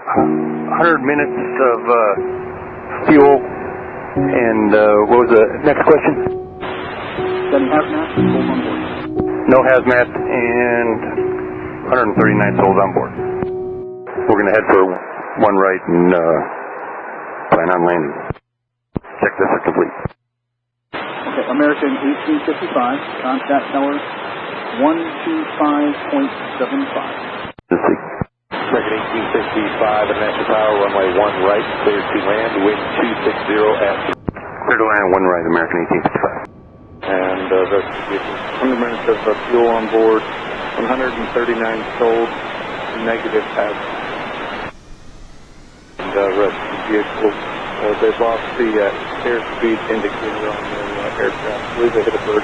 100 minutes of fuel, and what was the next question? Setting hazmat, souls on board. No hazmat, and 139 souls on board. We're going to head for one right and plan on landing. Check this is complete. Okay, American 1855, contact tower 125.75. Let's see. American 1855, International Tower, runway 1 right, cleared to land, wind 260 at... Clear to land, one right, American 1855. And the 100 minutes of fuel on board, 139 sold, negative hazard. And rest of the vehicle, they've lost the airspeed indicator on the aircraft. I believe they hit a bird.